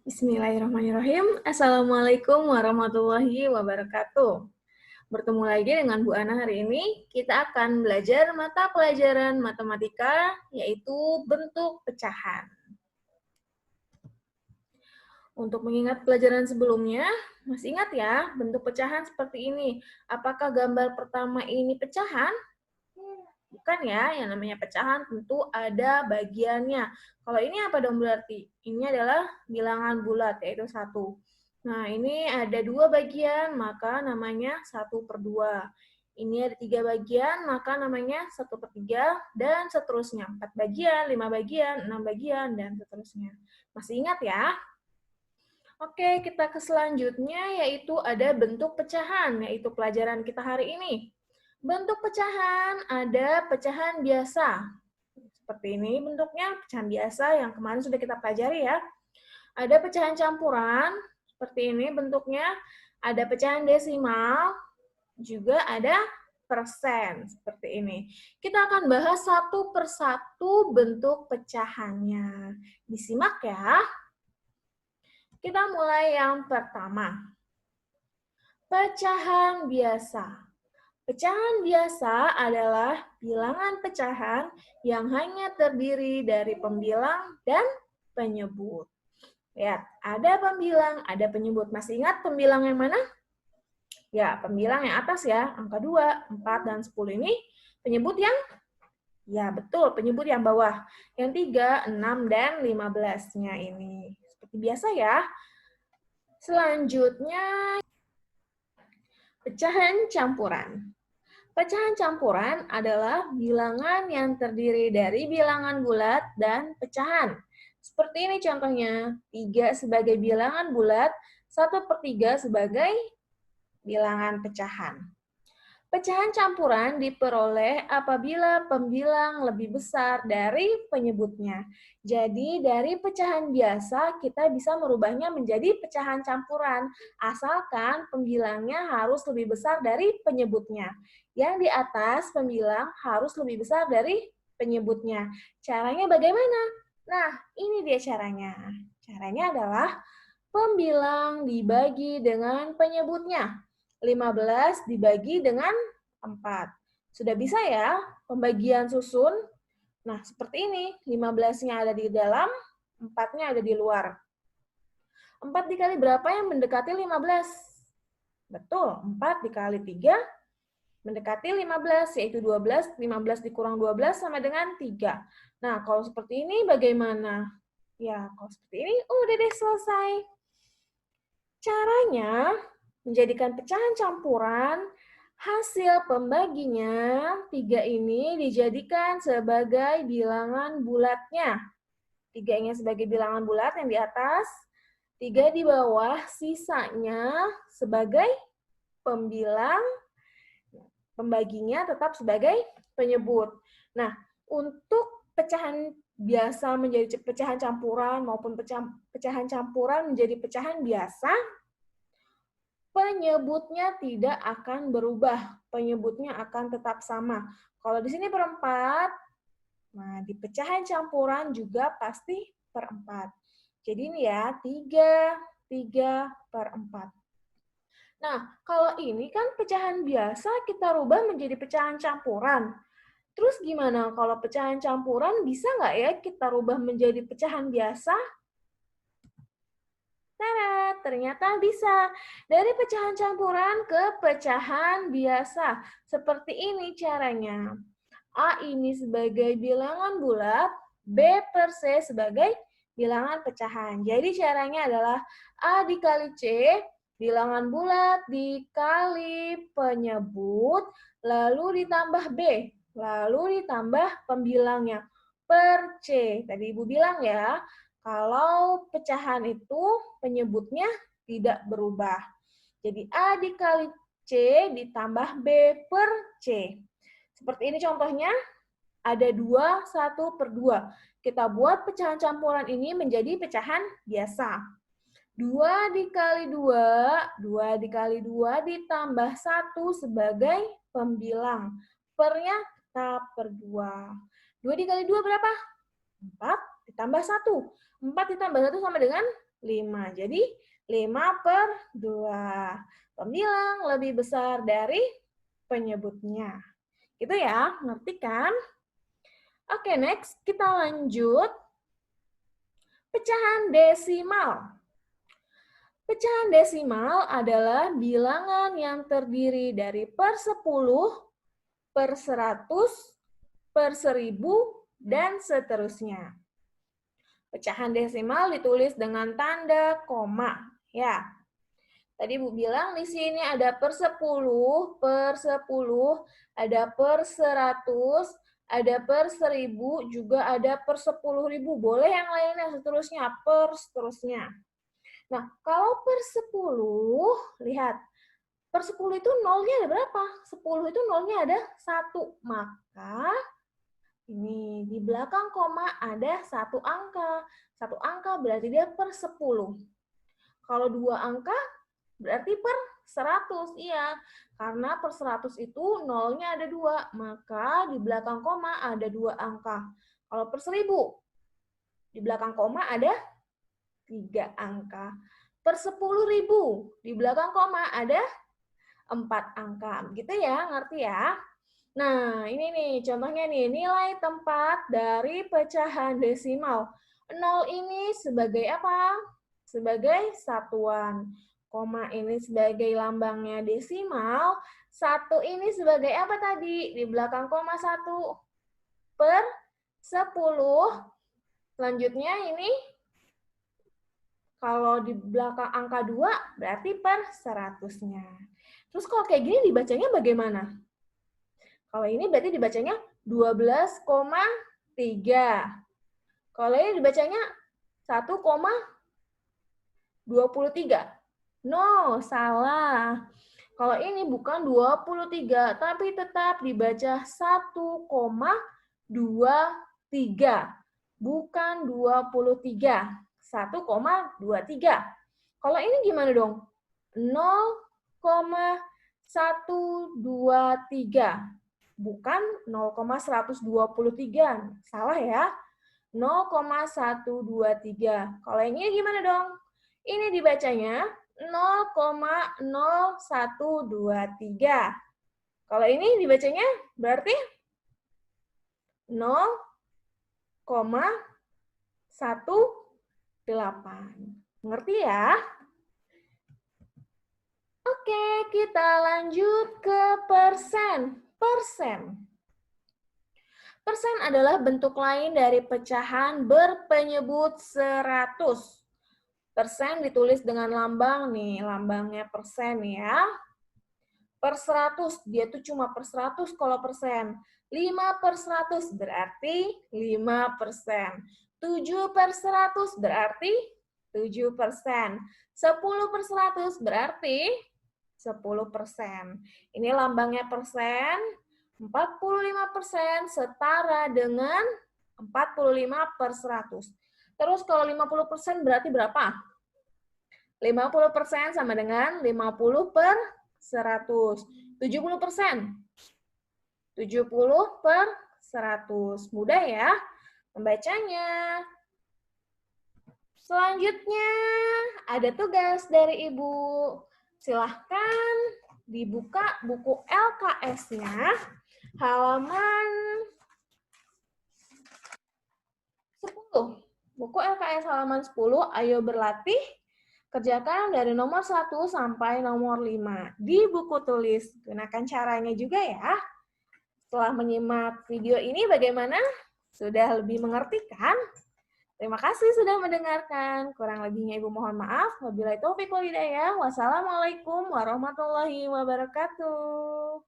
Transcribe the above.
Bismillahirrahmanirrahim. Assalamualaikum warahmatullahi wabarakatuh. Bertemu lagi dengan Bu Ana hari ini. Kita akan belajar mata pelajaran matematika, yaitu bentuk pecahan. Untuk mengingat pelajaran sebelumnya, masih ingat ya, bentuk pecahan seperti ini. Apakah gambar pertama ini pecahan? Bukan ya, yang namanya pecahan tentu ada bagiannya. Kalau ini apa dong berarti? Ini adalah bilangan bulat, yaitu 1. Nah, ini ada 2 bagian, maka namanya 1/2. Ini ada 3 bagian, maka namanya 1/3, dan seterusnya. 4 bagian, 5 bagian, 6 bagian, dan seterusnya. Masih ingat ya? Oke, kita ke selanjutnya, yaitu ada bentuk pecahan, yaitu pelajaran kita hari ini. Bentuk pecahan, ada pecahan biasa. Seperti ini bentuknya, pecahan biasa yang kemarin sudah kita pelajari ya. Ada pecahan campuran, seperti ini bentuknya. Ada pecahan desimal, juga ada persen, seperti ini. Kita akan bahas satu persatu bentuk pecahannya. Disimak ya. Kita mulai yang pertama. Pecahan biasa. Pecahan biasa adalah bilangan pecahan yang hanya terdiri dari pembilang dan penyebut. Lihat, ada pembilang, ada penyebut. Masih ingat pembilang yang mana? Ya, pembilang yang atas ya, angka 2, 4, dan 10 ini. Penyebut yang? Ya, betul, penyebut yang bawah. Yang 3, 6, dan 15-nya ini. Seperti biasa ya. Selanjutnya, pecahan campuran. Pecahan campuran adalah bilangan yang terdiri dari bilangan bulat dan pecahan. Seperti ini contohnya, 3 sebagai bilangan bulat, 1/3 sebagai bilangan pecahan. Pecahan campuran diperoleh apabila pembilang lebih besar dari penyebutnya. Jadi dari pecahan biasa kita bisa merubahnya menjadi pecahan campuran, asalkan pembilangnya harus lebih besar dari penyebutnya. Yang di atas pembilang harus lebih besar dari penyebutnya. Caranya bagaimana? Nah, ini dia caranya. Caranya adalah pembilang dibagi dengan penyebutnya. 15 dibagi dengan 4. Sudah bisa ya pembagian susun? Nah, seperti ini. 15-nya ada di dalam, 4-nya ada di luar. 4 dikali berapa yang mendekati 15? Betul, 4 dikali 3 mendekati 15, yaitu 12. 15 dikurang 12 sama dengan 3. Nah, kalau seperti ini bagaimana? Ya, kalau seperti ini udah deh selesai. Caranya, menjadikan pecahan campuran, hasil pembaginya, 3 ini dijadikan sebagai bilangan bulatnya. 3-nya sebagai bilangan bulat yang di atas, 3 di bawah, sisanya sebagai pembilang, pembaginya tetap sebagai penyebut. Nah, untuk pecahan biasa menjadi pecahan campuran maupun pecahan campuran menjadi pecahan biasa, penyebutnya tidak akan berubah. Penyebutnya akan tetap sama. Kalau di sini per 4, nah di pecahan campuran juga pasti per 4. Jadi ini ya, 3/4. Nah, kalau ini kan pecahan biasa kita rubah menjadi pecahan campuran. Terus gimana kalau pecahan campuran bisa nggak ya kita rubah menjadi pecahan biasa? Tada, ternyata bisa. Dari pecahan campuran ke pecahan biasa. Seperti ini caranya. A ini sebagai bilangan bulat, B per C sebagai bilangan pecahan. Jadi caranya adalah A dikali C, bilangan bulat dikali penyebut, lalu ditambah B, lalu ditambah pembilangnya per C. Tadi Ibu bilang ya, kalau pecahan itu penyebutnya tidak berubah. Jadi A dikali C ditambah B per C. Seperti ini contohnya, ada 2, 1/2. Kita buat pecahan campuran ini menjadi pecahan biasa. 2 dikali 2, 2 dikali 2 ditambah 1 sebagai pembilang. Per-nya tetap per 2. 2 dikali 2 berapa? 4 ditambah 1. 4 ditambah 1 sama dengan 5. Jadi 5/2. Pembilang lebih besar dari penyebutnya. Gitu ya, ngerti kan? Oke, next kita lanjut. Pecahan desimal. Pecahan desimal adalah bilangan yang terdiri dari per 10, per 100, per 1000, dan seterusnya. Pecahan desimal ditulis dengan tanda koma. Ya, tadi Bu bilang di sini ada per 10, per 10, ada per 100, ada per 1000, juga ada per 10.000. Boleh yang lainnya seterusnya, per seterusnya. Nah, kalau per 10, lihat. Per 10 itu nolnya ada berapa? 10 itu nolnya ada 1. Maka ini di belakang koma ada satu angka. Satu angka berarti dia per 10. Kalau dua angka berarti per 100. Iya, karena per 100 itu nolnya ada 2. Maka di belakang koma ada 2 angka. Kalau per 1000 di belakang koma ada 3 angka. Per 10.000 di belakang koma ada 4 angka. Gitu ya, ngerti ya? Nah, ini nih contohnya nih, nilai tempat dari pecahan desimal. 0 ini sebagai apa? Sebagai satuan. Koma ini sebagai lambangnya desimal. 1 ini sebagai apa tadi? Di belakang koma 1 per 10. Selanjutnya ini kalau di belakang angka 2 berarti per 100-nya. Terus kalau kayak gini dibacanya bagaimana? Kalau ini berarti dibacanya 12,3. Kalau ini dibacanya 1,23. No, salah. Kalau ini bukan 23, tapi tetap dibaca 1,23. Bukan 23. 1,23. Kalau ini gimana dong? 0,123. Bukan 0,123. Salah ya. 0,123. Kalau yang ini gimana dong? Ini dibacanya 0,0123. Kalau ini dibacanya berarti 0,18. Ngerti ya? Oke, kita lanjut ke persen. Persen. Persen adalah bentuk lain dari pecahan berpenyebut 100. Persen ditulis dengan lambang nih, lambangnya persen ya. Per 100, dia tuh cuma per 100 kalau persen. 5/100 berarti 5%. 7/100 berarti 7%. 10/100 berarti 10%. Ini lambangnya persen. 45% setara dengan 45/100. Terus kalau 50% berarti berapa? 50% sama dengan 50/100. 70%. 70/100. Mudah ya membacanya. Selanjutnya ada tugas dari Ibu. Silahkan dibuka buku LKS-nya halaman 10. Buku LKS halaman 10, ayo berlatih. Kerjakan dari nomor 1 sampai nomor 5. Di buku tulis, gunakan caranya juga ya. Setelah menyimak video ini bagaimana? Sudah lebih mengerti kan? Terima kasih sudah mendengarkan. Kurang lebihnya Ibu mohon maaf. Wabillahi taufiq wal hidayah. Wassalamualaikum warahmatullahi wabarakatuh.